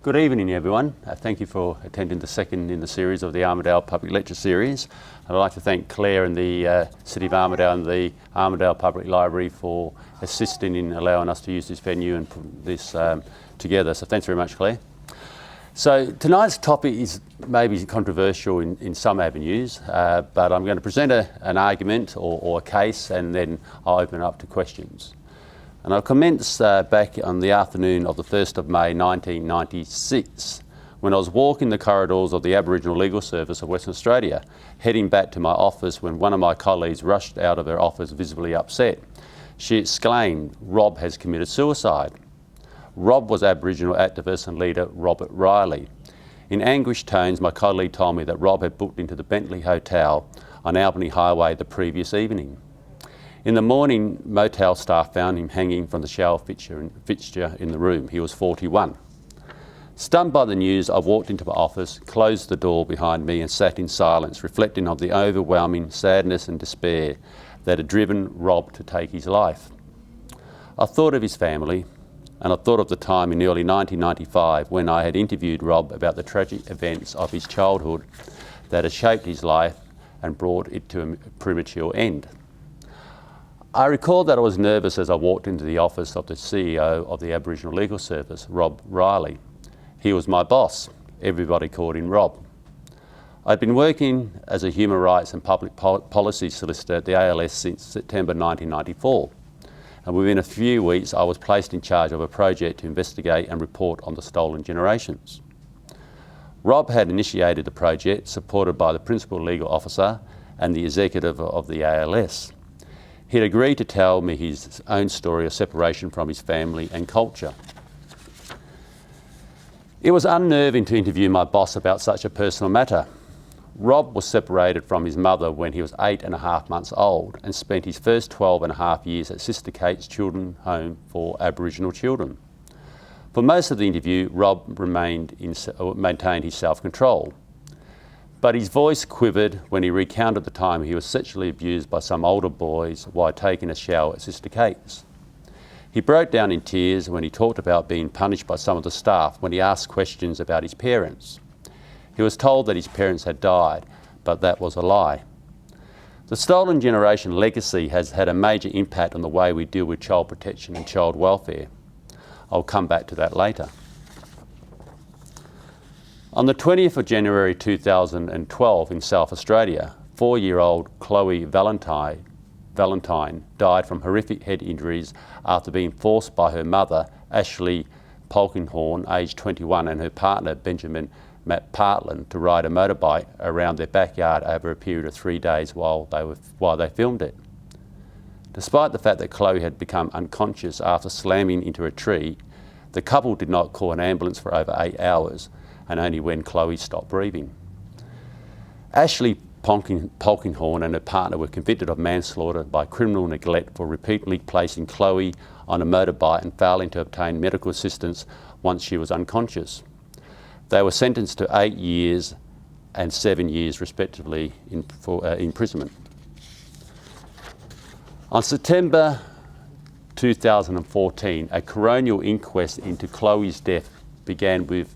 Good evening, everyone. Thank you for attending the second in the series of the Armadale Public Lecture Series. I'd like to thank Claire and the City of Armadale and the Armadale Public Library for assisting in allowing us to use this venue and put this together. So thanks very much, Claire. So tonight's topic is maybe controversial in some avenues, but I'm going to present an argument or a case, and then I'll open up to questions. And I'll commence back on the afternoon of the 1st of May 1996, when I was walking the corridors of the Aboriginal Legal Service of Western Australia, heading back to my office when one of my colleagues rushed out of her office visibly upset. She exclaimed, "Rob has committed suicide." Rob was Aboriginal activist and leader Robert Riley. In anguished tones, my colleague told me that Rob had booked into the Bentley Hotel on Albany Highway the previous evening. In the morning, motel staff found him hanging from the shower fixture in the room. He was 41. Stunned by the news, I walked into my office, closed the door behind me and sat in silence, reflecting on the overwhelming sadness and despair that had driven Rob to take his life. I thought of his family, and I thought of the time in early 1995 when I had interviewed Rob about the tragic events of his childhood that had shaped his life and brought it to a premature end. I recall that I was nervous as I walked into the office of the CEO of the Aboriginal Legal Service, Rob Riley. He was my boss. Everybody called him Rob. I'd been working as a human rights and public policy solicitor at the ALS since September 1994. And within a few weeks, I was placed in charge of a project to investigate and report on the stolen generations. Rob had initiated the project, supported by the Principal Legal Officer and the Executive of the ALS. He'd agreed to tell me his own story of separation from his family and culture. It was unnerving to interview my boss about such a personal matter. Rob was separated from his mother when he was 8.5 months old and spent his first 12.5 years at Sister Kate's Children's Home for Aboriginal Children. For most of the interview, Rob maintained his self-control. But his voice quivered when he recounted the time he was sexually abused by some older boys while taking a shower at Sister Kate's. He broke down in tears when he talked about being punished by some of the staff when he asked questions about his parents. He was told that his parents had died, but that was a lie. The stolen generation legacy has had a major impact on the way we deal with child protection and child welfare. I'll come back to that later. On the 20th of January 2012 in South Australia, 4-year-old Chloe Valentine died from horrific head injuries after being forced by her mother, Ashley Polkinghorne, aged 21, and her partner, Benjamin Matt Partland, to ride a motorbike around their backyard over a period of 3 days while they filmed it. Despite the fact that Chloe had become unconscious after slamming into a tree, the couple did not call an ambulance for over 8 hours, and only when Chloe stopped breathing. Ashley Polkinghorne and her partner were convicted of manslaughter by criminal neglect for repeatedly placing Chloe on a motorbike and failing to obtain medical assistance once she was unconscious. They were sentenced to 8 years and 7 years, respectively, for imprisonment. On September 2014, a coronial inquest into Chloe's death began with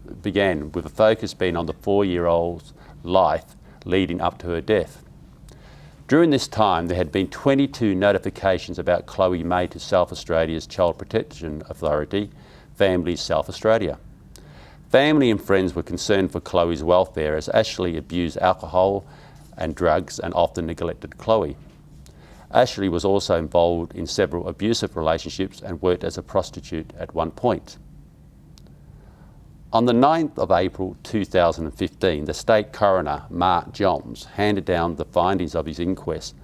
a focus being on the 4-year-old's life leading up to her death. During this time, there had been 22 notifications about Chloe made to South Australia's Child Protection Authority, Families South Australia. Family and friends were concerned for Chloe's welfare as Ashley abused alcohol and drugs and often neglected Chloe. Ashley was also involved in several abusive relationships and worked as a prostitute at one point. On the 9th of April 2015, the State Coroner, Mark Johns, handed down the findings of his inquest,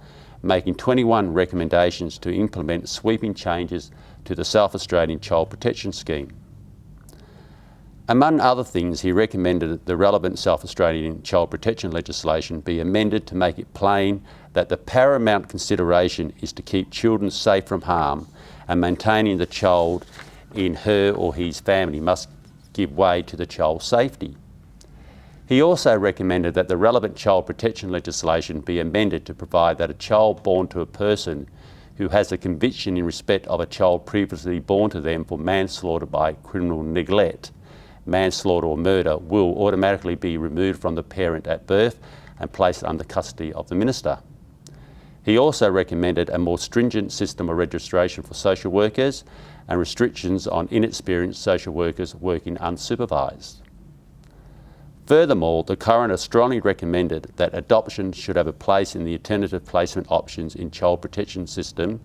making 21 recommendations to implement sweeping changes to the South Australian Child Protection Scheme. Among other things, he recommended that the relevant South Australian child protection legislation be amended to make it plain that the paramount consideration is to keep children safe from harm, and maintaining the child in her or his family must give way to the child's safety. He also recommended that the relevant child protection legislation be amended to provide that a child born to a person who has a conviction in respect of a child previously born to them for manslaughter by criminal neglect manslaughter or murder will automatically be removed from the parent at birth and placed under custody of the minister. He also recommended a more stringent system of registration for social workers and restrictions on inexperienced social workers working unsupervised. Furthermore, the coroner strongly recommended that adoption should have a place in the alternative placement options in child protection system,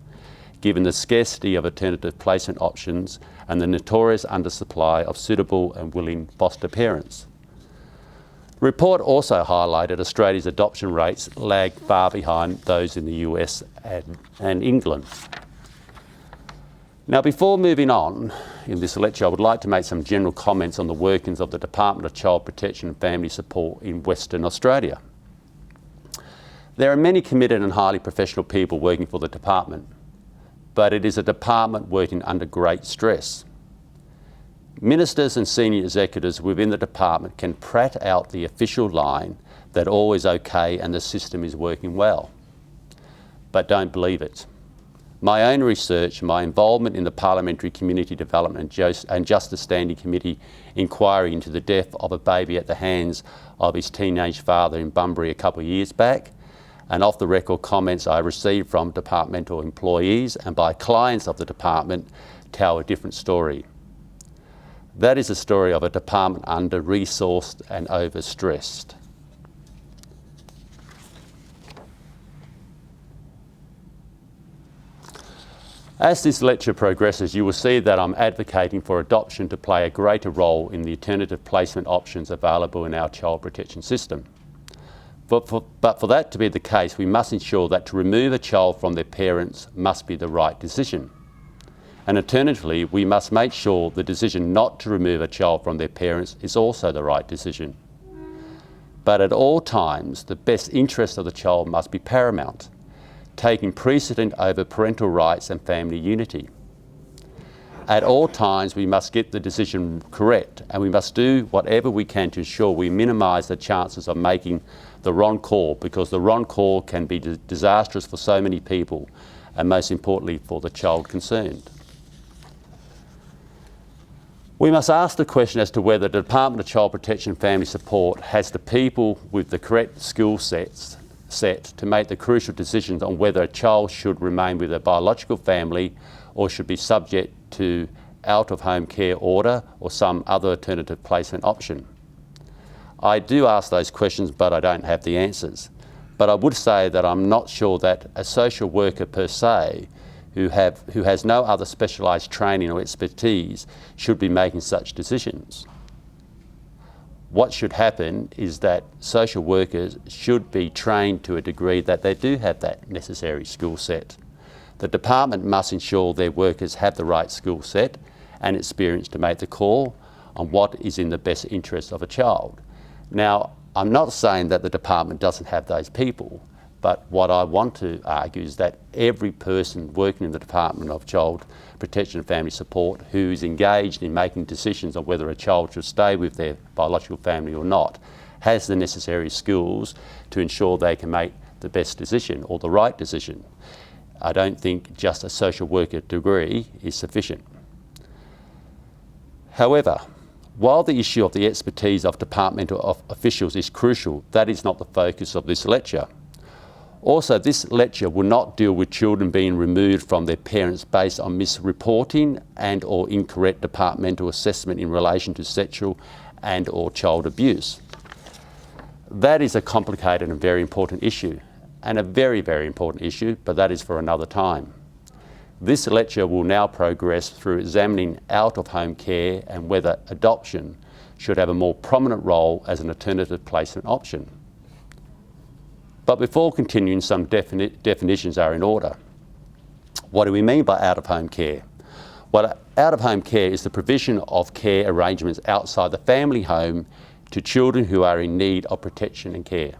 given the scarcity of alternative placement options and the notorious undersupply of suitable and willing foster parents. The report also highlighted Australia's adoption rates lag far behind those in the US and England. Now, before moving on in this lecture, I would like to make some general comments on the workings of the Department of Child Protection and Family Support in Western Australia. There are many committed and highly professional people working for the department, but it is a department working under great stress. Ministers and senior executives within the department can prat out the official line that all is okay and the system is working well, but don't believe it. My own research, my involvement in the Parliamentary Community Development and Justice Standing Committee inquiry into the death of a baby at the hands of his teenage father in Bunbury a couple of years back, and off-the-record comments I received from departmental employees and by clients of the department tell a different story. That is a story of a department under-resourced and overstressed. As this lecture progresses, you will see that I'm advocating for adoption to play a greater role in the alternative placement options available in our child protection system. But for that to be the case, we must ensure that to remove a child from their parents must be the right decision. And alternatively, we must make sure the decision not to remove a child from their parents is also the right decision. But at all times, the best interest of the child must be paramount, taking precedent over parental rights and family unity. At all times, we must get the decision correct, and we must do whatever we can to ensure we minimise the chances of making the wrong call, because the wrong call can be disastrous for so many people, and most importantly for the child concerned. We must ask the question as to whether the Department of Child Protection and Family Support has the people with the correct skill sets set to make the crucial decisions on whether a child should remain with a biological family or should be subject to out-of-home care order or some other alternative placement option. I do ask those questions, but I don't have the answers. But I would say that I'm not sure that a social worker per se, who has no other specialised training or expertise, should be making such decisions. What should happen is that social workers should be trained to a degree that they do have that necessary skill set. The department must ensure their workers have the right skill set and experience to make the call on what is in the best interest of a child. Now, I'm not saying that the department doesn't have those people, but what I want to argue is that every person working in the Department of Child Protection and Family Support who is engaged in making decisions on whether a child should stay with their biological family or not has the necessary skills to ensure they can make the best decision or the right decision. I don't think just a social worker degree is sufficient. However, while the issue of the expertise of departmental officials is crucial, that is not the focus of this lecture. Also, this lecture will not deal with children being removed from their parents based on misreporting and or incorrect departmental assessment in relation to sexual and or child abuse. That is a complicated and very important issue, and a very, very important issue, but that is for another time. This lecture will now progress through examining out-of-home care and whether adoption should have a more prominent role as an alternative placement option. But before continuing, some definitions are in order. What do we mean by out-of-home care? Well, out-of-home care is the provision of care arrangements outside the family home to children who are in need of protection and care.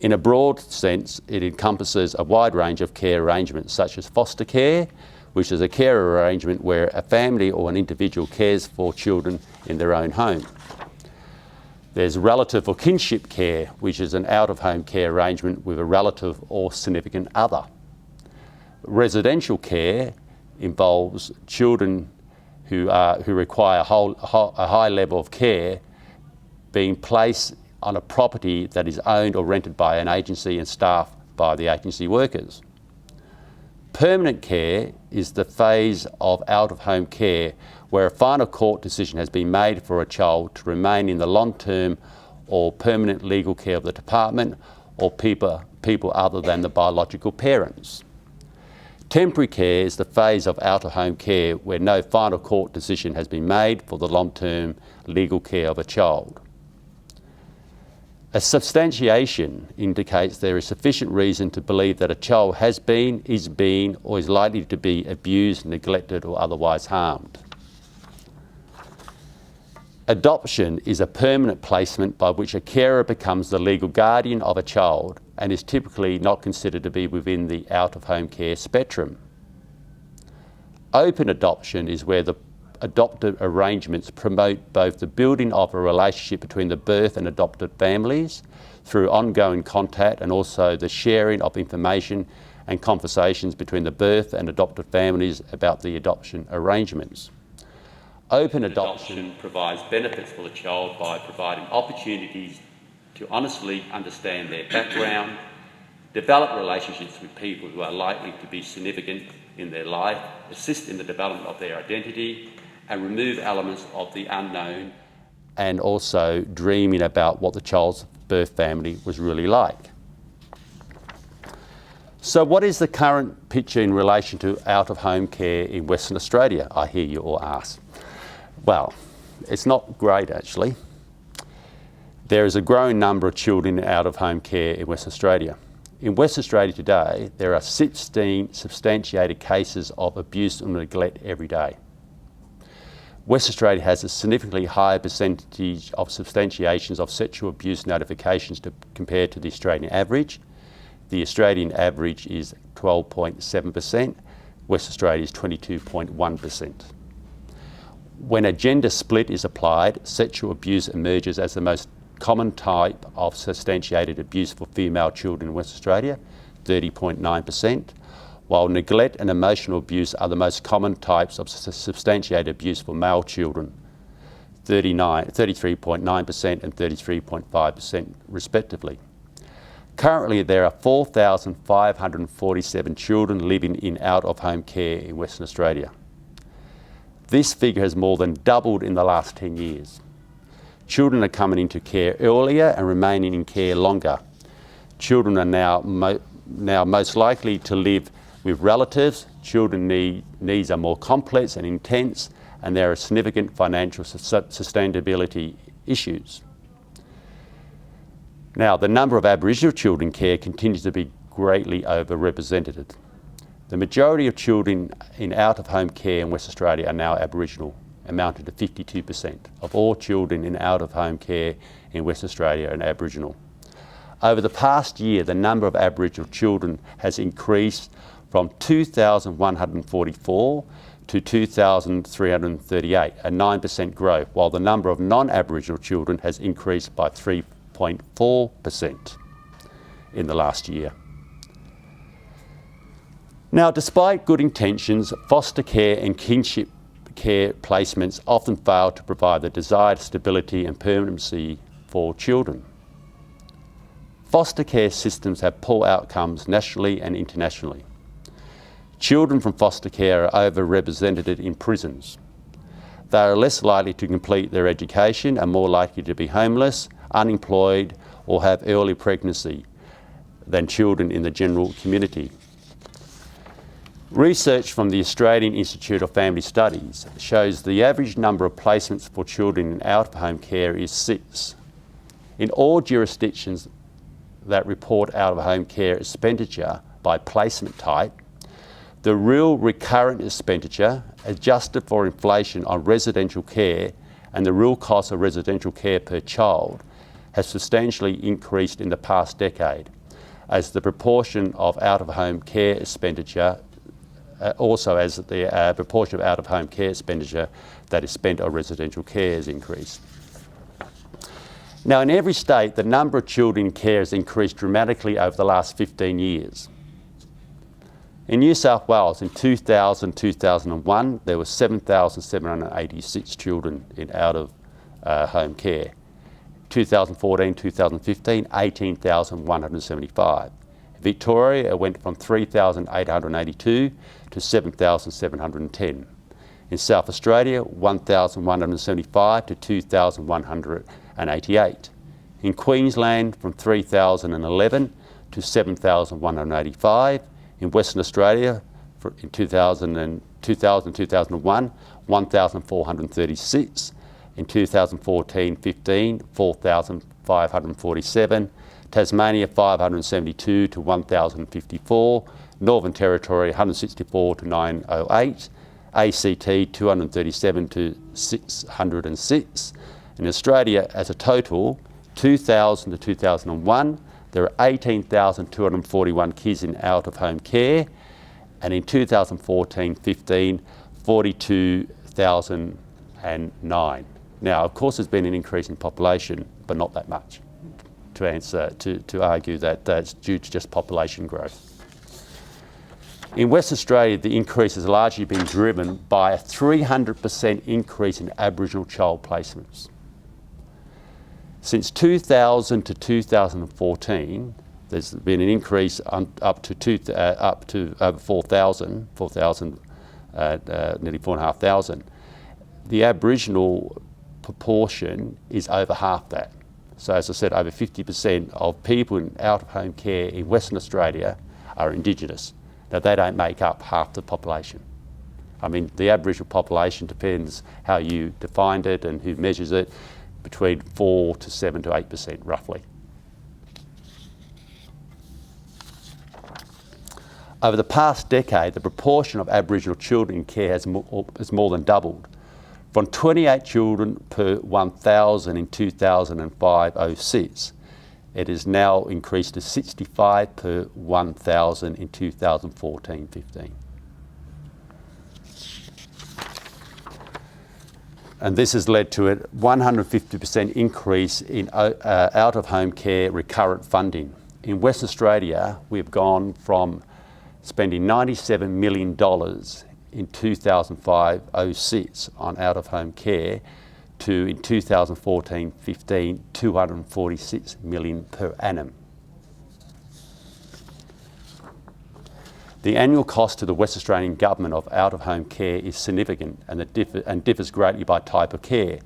In a broad sense, it encompasses a wide range of care arrangements such as foster care, which is a care arrangement where a family or an individual cares for children in their own home. There's relative or kinship care, which is an out-of-home care arrangement with a relative or significant other. Residential care involves children who require a high level of care being placed on a property that is owned or rented by an agency and staffed by the agency workers. Permanent care is the phase of out-of-home care where a final court decision has been made for a child to remain in the long-term or permanent legal care of the department or people other than the biological parents. Temporary care is the phase of out-of-home care where no final court decision has been made for the long-term legal care of a child. A substantiation indicates there is sufficient reason to believe that a child has been, is being, or is likely to be abused, neglected, or otherwise harmed. Adoption is a permanent placement by which a carer becomes the legal guardian of a child and is typically not considered to be within the out-of-home care spectrum. Open adoption is where the adopted arrangements promote both the building of a relationship between the birth and adopted families through ongoing contact and also the sharing of information and conversations between the birth and adopted families about the adoption arrangements. Open adoption provides benefits for the child by providing opportunities to honestly understand their background, develop relationships with people who are likely to be significant in their life, assist in the development of their identity, and remove elements of the unknown, and also dreaming about what the child's birth family was really like. So what is the current picture in relation to out-of-home care in Western Australia, I hear you all ask? Well, it's not great actually. There is a growing number of children in out-of-home care in Western Australia. In Western Australia today, there are 16 substantiated cases of abuse and neglect every day. Western Australia has a significantly higher percentage of substantiations of sexual abuse notifications compared to the Australian average. The Australian average is 12.7%, Western Australia is 22.1%. When a gender split is applied, sexual abuse emerges as the most common type of substantiated abuse for female children in Western Australia, 30.9%, while neglect and emotional abuse are the most common types of substantiated abuse for male children, 33.9% and 33.5% respectively. Currently, there are 4,547 children living in out-of-home care in Western Australia. This figure has more than doubled in the last 10 years. Children are coming into care earlier and remaining in care longer. Children are now most likely to live with relatives. Children needs are more complex and intense, and there are significant financial sustainability issues. Now, the number of Aboriginal children in care continues to be greatly overrepresented. The majority of children in out-of-home care in Western Australia are now Aboriginal, amounted to 52% of all children in out-of-home care in Western Australia are Aboriginal. Over the past year, the number of Aboriginal children has increased from 2,144 to 2,338, a 9% growth, while the number of non-Aboriginal children has increased by 3.4% in the last year. Now, despite good intentions, foster care and kinship care placements often fail to provide the desired stability and permanency for children. Foster care systems have poor outcomes nationally and internationally. Children from foster care are overrepresented in prisons. They are less likely to complete their education and more likely to be homeless, unemployed, or have early pregnancy than children in the general community. Research from the Australian Institute of Family Studies shows the average number of placements for children in out-of-home care is 6. In all jurisdictions that report out-of-home care expenditure by placement type, the real recurrent expenditure, adjusted for inflation on residential care and the real cost of residential care per child, has substantially increased in the past decade, as the proportion of out-of-home care expenditure also as the proportion of out-of-home care expenditure that is spent on residential care has increased. Now, in every state, the number of children in care has increased dramatically over the last 15 years. In New South Wales in 2000-2001, there were 7,786 children in out of home care. 2014-2015, 18,175. Victoria went from 3,882 to 7,710. In South Australia, 1,175 to 2,188. In Queensland, from 3,011 to 7,185. In Western Australia, in 2000-2001, 1,436. In 2014-15, 4,547. Tasmania, 572 to 1,054. Northern Territory, 164 to 908. ACT, 237 to 606. In Australia, as a total, 2000 to 2001, there are 18,241 kids in out-of-home care, and in 2014-15, 42,009. Now, of course, there's been an increase in population, but not that much. To argue that that's due to just population growth. In Western Australia, the increase has largely been driven by a 300% increase in Aboriginal child placements. Since 2000 to 2014, there's been an increase up to over 4,000, nearly 4,500. The Aboriginal proportion is over half that. So as I said, over 50% of people in out-of-home care in Western Australia are Indigenous. Now they don't make up half the population. I mean, the Aboriginal population depends how you defined it and who measures it, between 4 to 7 to 8% roughly. Over the past decade, the proportion of Aboriginal children in care has more than doubled. From 28 children per 1,000 in 2005-06, it is now increased to 65 per 1,000 in 2014-15. And this has led to a 150% increase in out-of-home care recurrent funding. In Western Australia, we've gone from spending $97 million in 2005-06 on out-of-home care to, in 2014-15, $246 million per annum. The annual cost to the West Australian Government of out-of-home care is significant and differs greatly by type of care.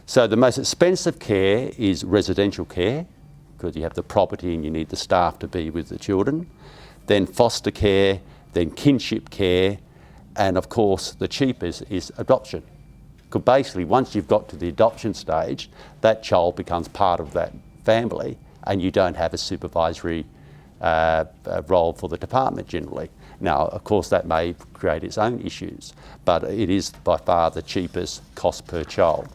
So the most expensive care is residential care, because you have the property and you need the staff to be with the children. Then foster care, then kinship care, and of course the cheapest is adoption. Because basically once you've got to the adoption stage, that child becomes part of that family and you don't have a supervisory role for the department generally. Now, of course, that may create its own issues, but it is by far the cheapest cost per child.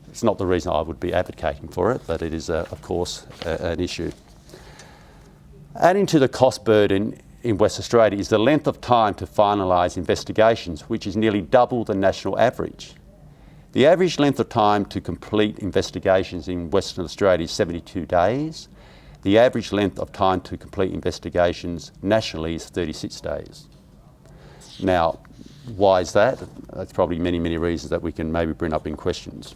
It's not the reason I would be advocating for it, but it is, of course, an issue. Adding to the cost burden in West Australia is the length of time to finalise investigations, which is nearly double the national average. The average length of time to complete investigations in Western Australia is 72 days. The average length of time to complete investigations nationally is 36 days. Now, why is that? That's probably many, many reasons that we can maybe bring up in questions.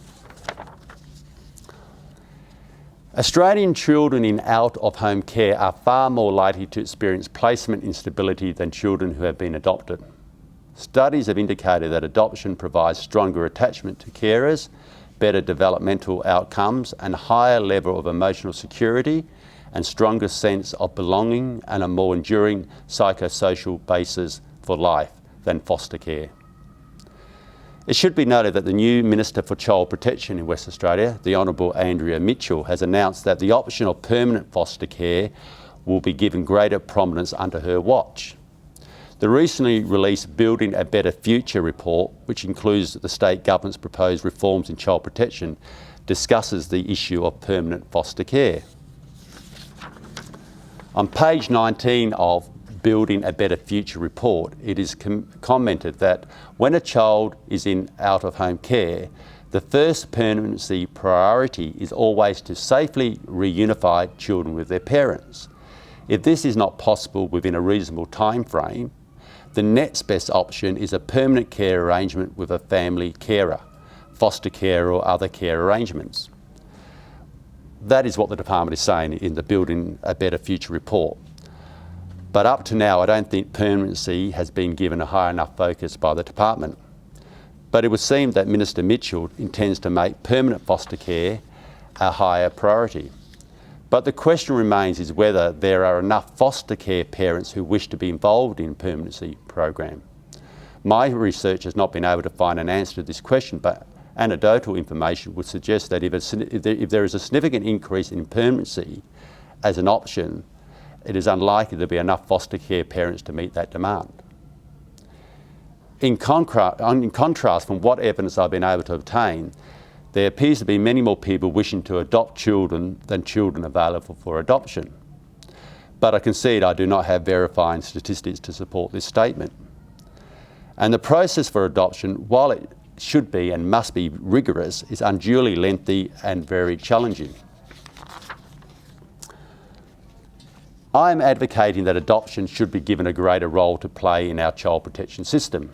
Australian children in out-of-home care are far more likely to experience placement instability than children who have been adopted. Studies have indicated that adoption provides stronger attachment to carers, better developmental outcomes, and a higher level of emotional security and stronger sense of belonging and a more enduring psychosocial basis for life than foster care. It should be noted that the new Minister for Child Protection in West Australia, the Honourable Andrea Mitchell, has announced that the option of permanent foster care will be given greater prominence under her watch. The recently released Building a Better Future report, which includes the state government's proposed reforms in child protection, discusses the issue of permanent foster care. On page 19 of Building a Better Future report, it is commented that when a child is in out-of-home care, the first permanency priority is always to safely reunify children with their parents. If this is not possible within a reasonable time frame, the next best option is a permanent care arrangement with a family carer, foster care or other care arrangements. That is what the department is saying in the Building a Better Future report. But up to now, I don't think permanency has been given a high enough focus by the department. But it would seem that Minister Mitchell intends to make permanent foster care a higher priority. But the question remains is whether there are enough foster care parents who wish to be involved in permanency program. My research has not been able to find an answer to this question, but anecdotal information would suggest that if there is a significant increase in permanency as an option, it is unlikely there will be enough foster care parents to meet that demand. In contrast, from what evidence I've been able to obtain, there appears to be many more people wishing to adopt children than children available for adoption. But I concede I do not have verifying statistics to support this statement. And the process for adoption, while it should be and must be rigorous, is unduly lengthy and very challenging. I am advocating that adoption should be given a greater role to play in our child protection system.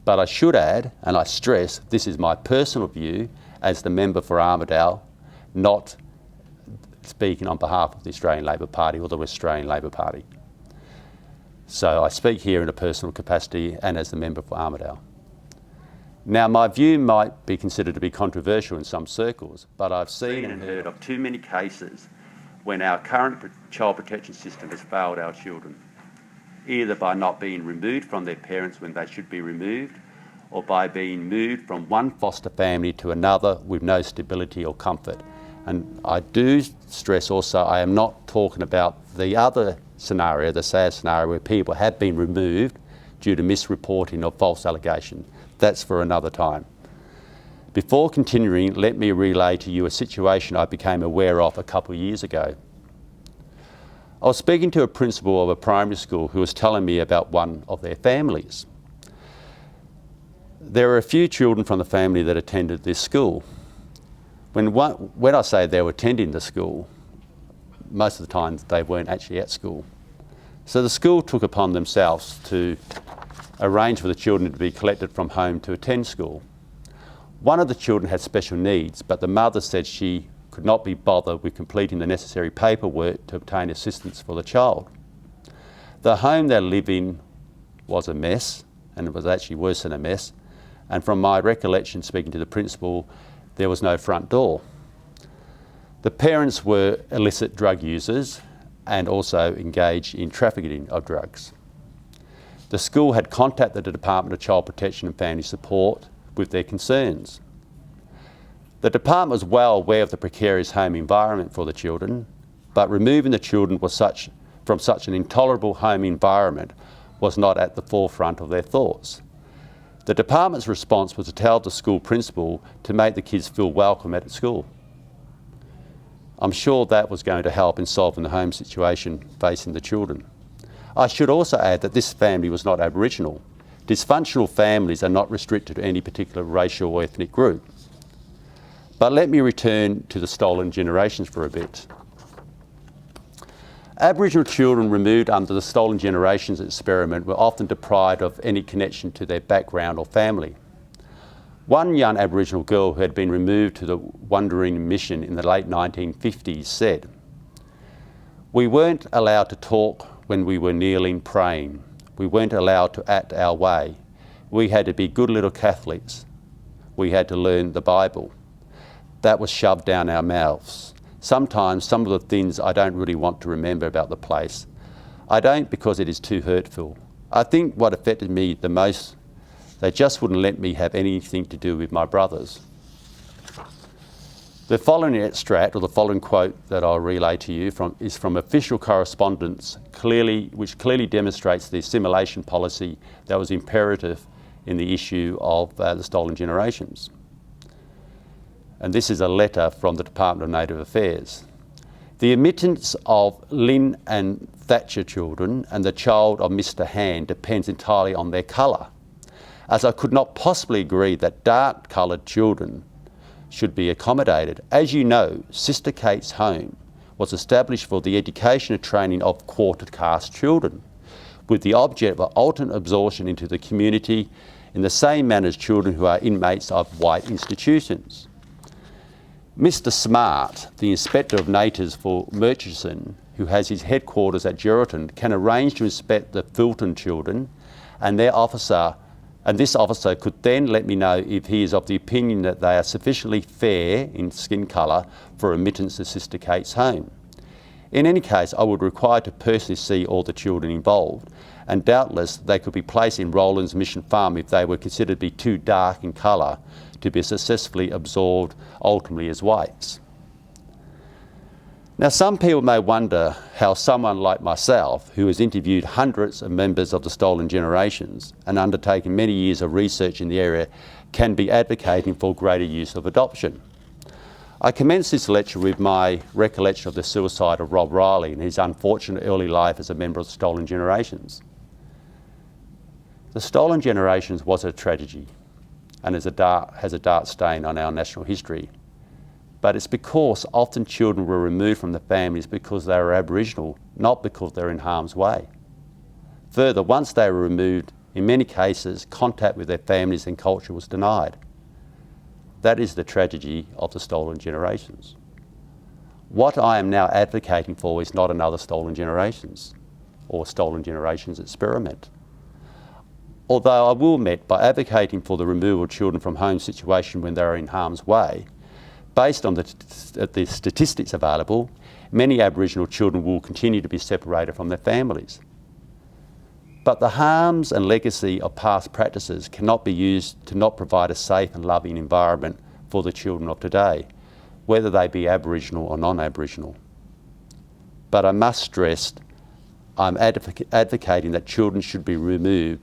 But I should add, and I stress, this is my personal view as the member for Armadale, not speaking on behalf of the Australian Labor Party or the Australian Labor Party. So I speak here in a personal capacity and as the member for Armadale. Now, my view might be considered to be controversial in some circles, but I've seen and heard of too many cases when our current child protection system has failed our children, either by not being removed from their parents when they should be removed, or by being moved from one foster family to another with no stability or comfort. And I do stress also, I am not talking about the other scenario, the sad scenario where people have been removed due to misreporting or false allegation. That's for another time. Before continuing, let me relay to you a situation I became aware of a couple of years ago. I was speaking to a principal of a primary school who was telling me about one of their families. There were a few children from the family that attended this school. When I say they were attending the school, most of the time they weren't actually at school. So the school took upon themselves to arrange for the children to be collected from home to attend school. One of the children had special needs, but the mother said she could not be bothered with completing the necessary paperwork to obtain assistance for the child. The home they live in was a mess, and it was actually worse than a mess. And from my recollection, speaking to the principal, there was no front door. The parents were illicit drug users and also engaged in trafficking of drugs. The school had contacted the Department of Child Protection and Family Support with their concerns. The department was well aware of the precarious home environment for the children, but removing the children from such an intolerable home environment was not at the forefront of their thoughts. The department's response was to tell the school principal to make the kids feel welcome at school. I'm sure that was going to help in solving the home situation facing the children. I should also add that this family was not Aboriginal. Dysfunctional families are not restricted to any particular racial or ethnic group. But let me return to the stolen generations for a bit. Aboriginal children removed under the Stolen Generations experiment were often deprived of any connection to their background or family. One young Aboriginal girl who had been removed to the Wandering Mission in the late 1950s said, "We weren't allowed to talk when we were kneeling praying. We weren't allowed to act our way. We had to be good little Catholics. We had to learn the Bible. That was shoved down our mouths. Sometimes some of the things I don't really want to remember about the place. I don't because it is too hurtful. I think what affected me the most, they just wouldn't let me have anything to do with my brothers." The following extract, or the following quote that I'll relay to you is from official correspondence, which clearly demonstrates the assimilation policy that was imperative in the issue of the stolen generations. And this is a letter from the Department of Native Affairs. "The admittance of Lynn and Thatcher children and the child of Mr. Hand depends entirely on their colour, as I could not possibly agree that dark-coloured children should be accommodated. As you know, Sister Kate's home was established for the education and training of quarter caste children, with the object of alternate absorption into the community in the same manner as children who are inmates of white institutions. Mr. Smart, the Inspector of Natives for Murchison, who has his headquarters at Geraldton, can arrange to inspect the Fulton children, and this officer could then let me know if he is of the opinion that they are sufficiently fair in skin colour for remittance to Sister Kate's home. In any case, I would require to personally see all the children involved, and doubtless they could be placed in Rowland's Mission Farm if they were considered to be too dark in colour to be successfully absorbed ultimately as whites. Now, some people may wonder how someone like myself, who has interviewed hundreds of members of the Stolen Generations and undertaken many years of research in the area, can be advocating for greater use of adoption. I commenced this lecture with my recollection of the suicide of Rob Riley and his unfortunate early life as a member of the Stolen Generations. The Stolen Generations was a tragedy and has a dark stain on our national history. But it's because often children were removed from the families because they were Aboriginal, not because they're in harm's way. Further, once they were removed, in many cases, contact with their families and culture was denied. That is the tragedy of the Stolen Generations. What I am now advocating for is not another Stolen Generations or Stolen Generations experiment. Although I will admit, by advocating for the removal of children from home situation when they are in harm's way, based on the statistics available, many Aboriginal children will continue to be separated from their families. But the harms and legacy of past practices cannot be used to not provide a safe and loving environment for the children of today, whether they be Aboriginal or non-Aboriginal. But I must stress, I'm advocating that children should be removed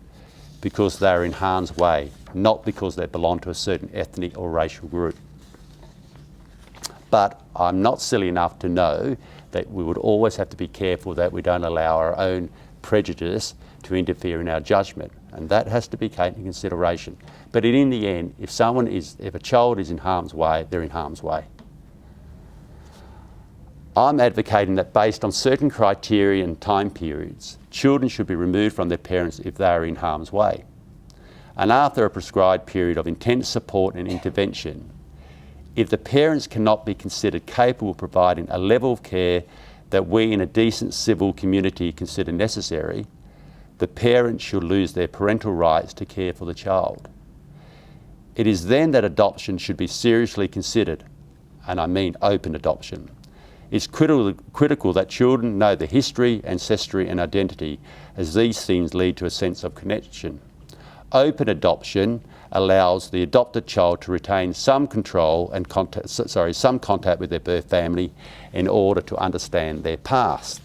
because they are in harm's way, not because they belong to a certain ethnic or racial group. But I'm not silly enough to know that we would always have to be careful that we don't allow our own prejudice to interfere in our judgment, and that has to be taken into consideration. But in the end, if a child is in harm's way, they're in harm's way. I'm advocating that based on certain criteria and time periods, children should be removed from their parents if they are in harm's way. And after a prescribed period of intense support and intervention, if the parents cannot be considered capable of providing a level of care that we in a decent civil community consider necessary, the parents should lose their parental rights to care for the child. It is then that adoption should be seriously considered, and I mean open adoption. It's critical that children know the history, ancestry and identity, as these things lead to a sense of connection. Open adoption allows the adopted child to retain some control and some contact with their birth family in order to understand their past.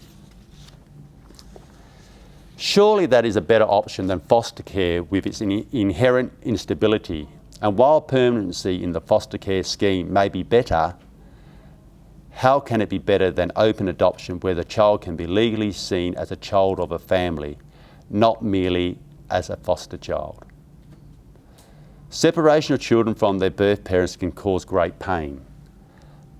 Surely that is a better option than foster care with its inherent instability. And while permanency in the foster care scheme may be better, how can it be better than open adoption where the child can be legally seen as a child of a family, not merely as a foster child? Separation of children from their birth parents can cause great pain,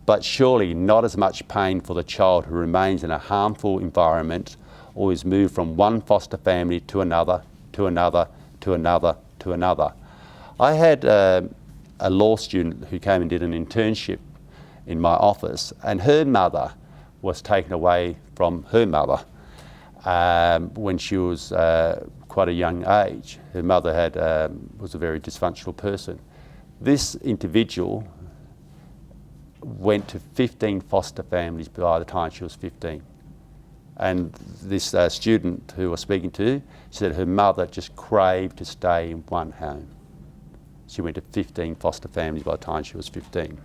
but surely not as much pain for the child who remains in a harmful environment or is moved from one foster family to another, to another, to another, to another. I had a law student who came and did an internship in my office, and her mother was taken away from her mother when she was quite a young age. Her mother was a very dysfunctional person. This individual went to 15 foster families by the time she was 15. And this student who I was speaking to said her mother just craved to stay in one home. She went to 15 foster families by the time she was 15.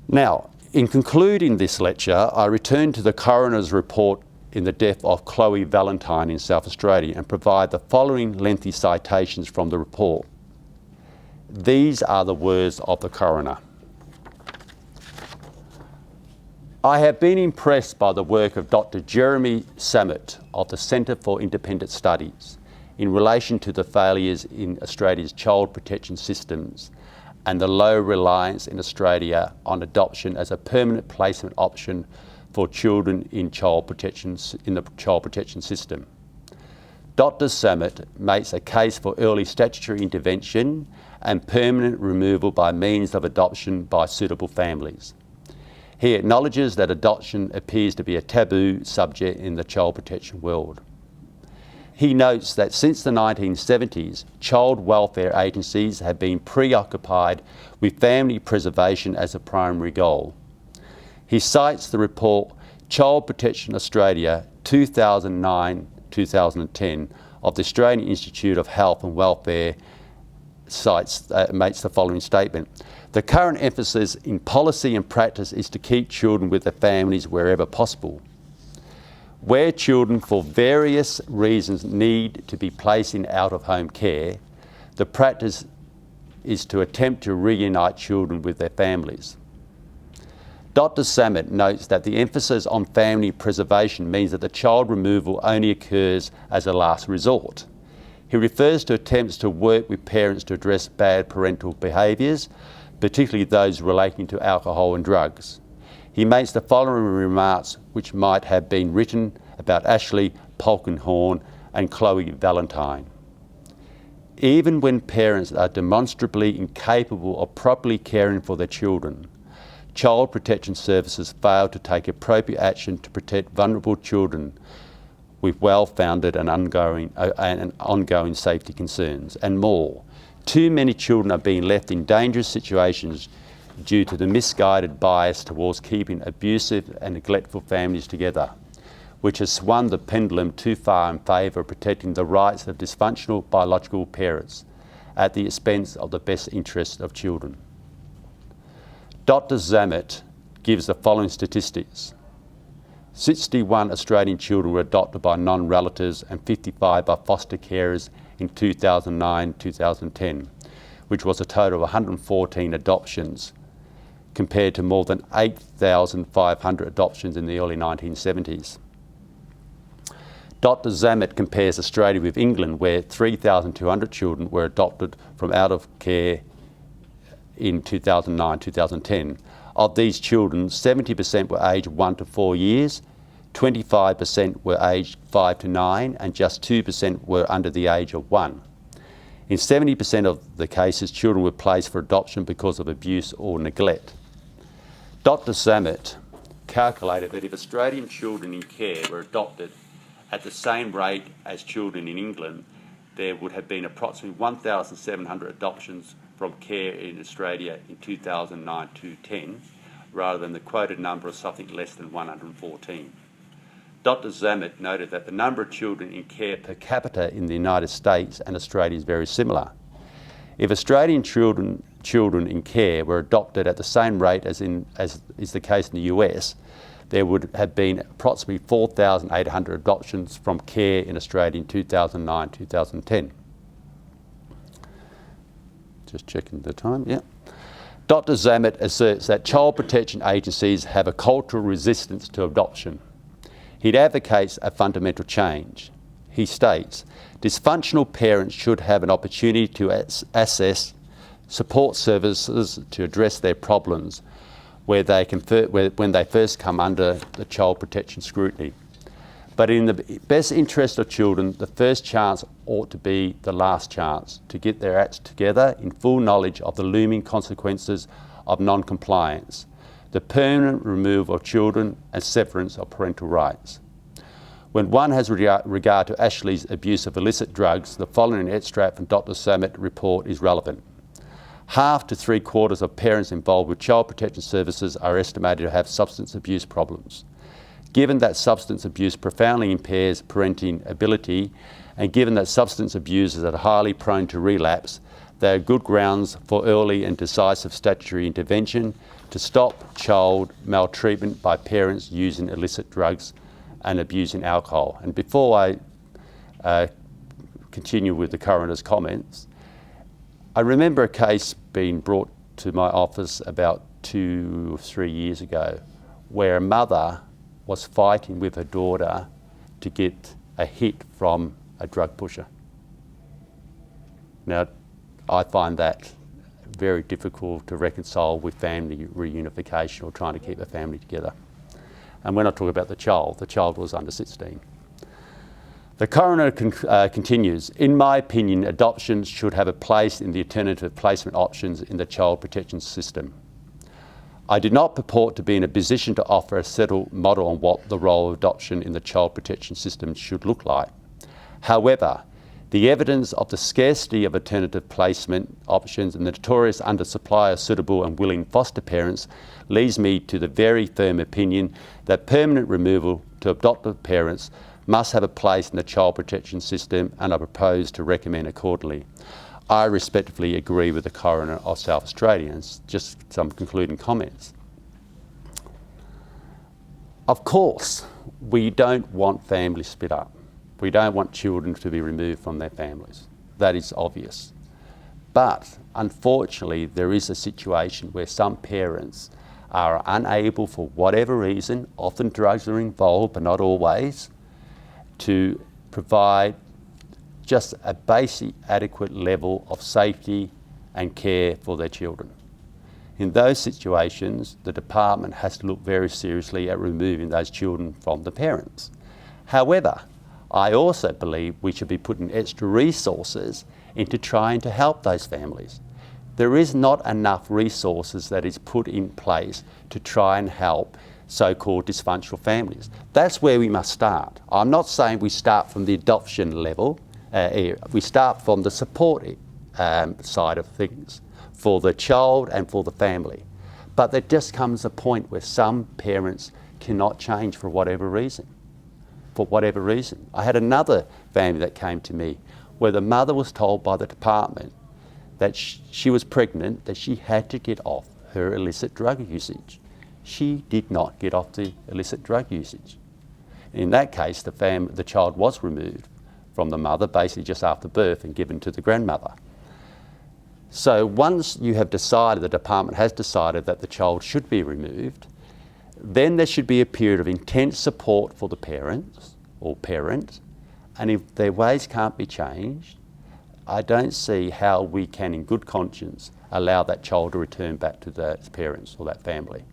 Now, in concluding this lecture, I return to the coroner's report in the death of Chloe Valentine in South Australia and provide the following lengthy citations from the report. These are the words of the coroner. I have been impressed by the work of Dr. Jeremy Samet of the Centre for Independent Studies in relation to the failures in Australia's child protection systems and the low reliance in Australia on adoption as a permanent placement option for children in the child protection system. Dr. Zammit makes a case for early statutory intervention and permanent removal by means of adoption by suitable families. He acknowledges that adoption appears to be a taboo subject in the child protection world. He notes that since the 1970s, child welfare agencies have been preoccupied with family preservation as a primary goal. He cites the report Child Protection Australia 2009-2010 of the Australian Institute of Health and Welfare makes the following statement. The current emphasis in policy and practice is to keep children with their families wherever possible. Where children for various reasons need to be placed in out-of-home care, the practice is to attempt to reunite children with their families. Dr. Zammit notes that the emphasis on family preservation means that the child removal only occurs as a last resort. He refers to attempts to work with parents to address bad parental behaviours, particularly those relating to alcohol and drugs. He makes the following remarks which might have been written about Ashley Polkinghorne and Chloe Valentine. Even when parents are demonstrably incapable of properly caring for their children, child protection services fail to take appropriate action to protect vulnerable children with well-founded and ongoing safety concerns. And more, too many children are being left in dangerous situations due to the misguided bias towards keeping abusive and neglectful families together, which has swung the pendulum too far in favour of protecting the rights of dysfunctional biological parents at the expense of the best interests of children. Dr. Zammit gives the following statistics. 61 Australian children were adopted by non-relatives and 55 by foster carers in 2009-2010, which was a total of 114 adoptions, compared to more than 8,500 adoptions in the early 1970s. Dr. Zammit compares Australia with England, where 3,200 children were adopted from out of care in 2009-2010. Of these children, 70% were aged 1 to 4 years, 25% were aged 5 to 9, and just 2% were under the age of 1. In 70% of the cases, children were placed for adoption because of abuse or neglect. Dr. Zammit calculated that if Australian children in care were adopted at the same rate as children in England, there would have been approximately 1,700 adoptions from care in Australia in 2009-10, rather than the quoted number of something less than 114. Dr. Zammit noted that the number of children in care per capita in the United States and Australia is very similar. If Australian children in care were adopted at the same rate as is the case in the US, there would have been approximately 4,800 adoptions from care in Australia in 2009-2010. Just checking the time, yeah. Dr. Zammit asserts that child protection agencies have a cultural resistance to adoption. He advocates a fundamental change. He states, dysfunctional parents should have an opportunity to access support services to address their problems when they first come under the child protection scrutiny. But in the best interest of children, the first chance ought to be the last chance to get their acts together in full knowledge of the looming consequences of non-compliance, the permanent removal of children and severance of parental rights. When one has regard to Ashley's abuse of illicit drugs, the following extract from Dr. Zammit's report is relevant. Half to 3/4 of parents involved with child protection services are estimated to have substance abuse problems. Given that substance abuse profoundly impairs parenting ability, and given that substance abusers are highly prone to relapse, there are good grounds for early and decisive statutory intervention to stop child maltreatment by parents using illicit drugs and abusing alcohol. And before I continue with the coroner's comments, I remember a case being brought to my office about 2 or 3 years ago where a mother was fighting with her daughter to get a hit from a drug pusher. Now, I find that very difficult to reconcile with family reunification or trying to keep a family together. And when I talk about the child was under 16. The coroner continues, in my opinion, adoptions should have a place in the alternative placement options in the child protection system. I do not purport to be in a position to offer a settled model on what the role of adoption in the child protection system should look like. However, the evidence of the scarcity of alternative placement options and the notorious undersupply of suitable and willing foster parents leads me to the very firm opinion that permanent removal to adoptive parents must have a place in the child protection system, and I propose to recommend accordingly. I respectfully agree with the coroner of South Australia. And just some concluding comments. Of course, we don't want families split up. We don't want children to be removed from their families. That is obvious. But unfortunately, there is a situation where some parents are unable, for whatever reason, often drugs are involved, but not always, to provide just a basic, adequate level of safety and care for their children. In those situations, the department has to look very seriously at removing those children from the parents. However, I also believe we should be putting extra resources into trying to help those families. There is not enough resources that is put in place to try and help so-called dysfunctional families. That's where we must start. I'm not saying we start from the adoption level, we start from the support side of things for the child and for the family. But there just comes a point where some parents cannot change for whatever reason. For whatever reason. I had another family that came to me where the mother was told by the department that she was pregnant, that she had to get off her illicit drug usage. She did not get off the illicit drug usage. In that case, the child was removed from the mother basically just after birth and given to the grandmother. So once you have decided, the department has decided that the child should be removed, then there should be a period of intense support for the parents or parent, and if their ways can't be changed, I don't see how we can in good conscience allow that child to return back to those parents or that family.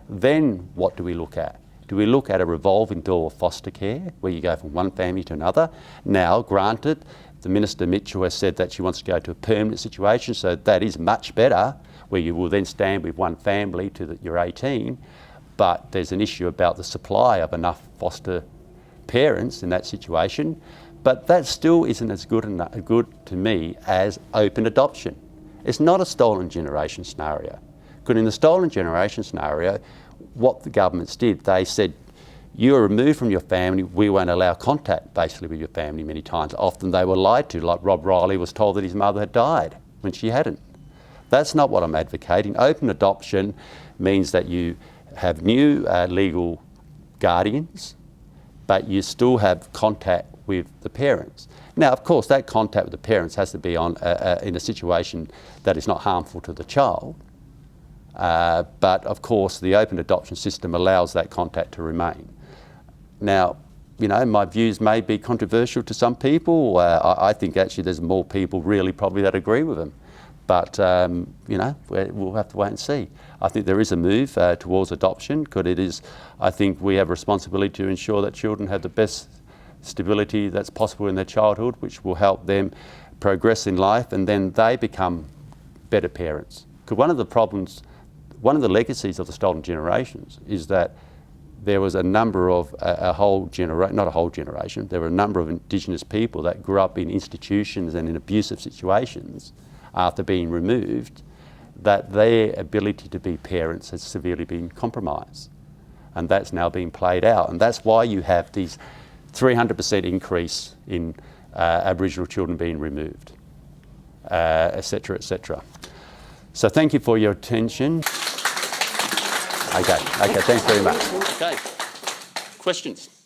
Then what do we look at? Do we look at a revolving door of foster care where you go from one family to another? Now, granted, the Minister Mitchell has said that she wants to go to a permanent situation, so that is much better, where you will then stand with one family to you're 18, but there's an issue about the supply of enough foster parents in that situation, but that still isn't as good to me as open adoption. It's not a stolen generation scenario. Because in the stolen generation scenario, what the governments did, they said, you are removed from your family, we won't allow contact basically with your family many times. Often they were lied to, like Rob Riley was told that his mother had died when she hadn't. That's not what I'm advocating. Open adoption means that you have new legal guardians, but you still have contact with the parents. Now, of course, that contact with the parents has to be in a situation that is not harmful to the child. But of course, the open adoption system allows that contact to remain. Now, you know, my views may be controversial to some people. I think actually there's more people really probably that agree with them. But, you know, we'll have to wait and see. I think there is a move towards adoption, because it is, I think we have a responsibility to ensure that children have the best stability that's possible in their childhood, which will help them progress in life, and then they become better parents. Because one of the problems, one of the legacies of the stolen generations is that there was a number of, not a whole generation, there were a number of Indigenous people that grew up in institutions and in abusive situations after being removed, that their ability to be parents has severely been compromised. And that's now being played out. And that's why you have these 300% increase in Aboriginal children being removed, et cetera, et cetera. So thank you for your attention. Okay, thanks very much. Okay, questions?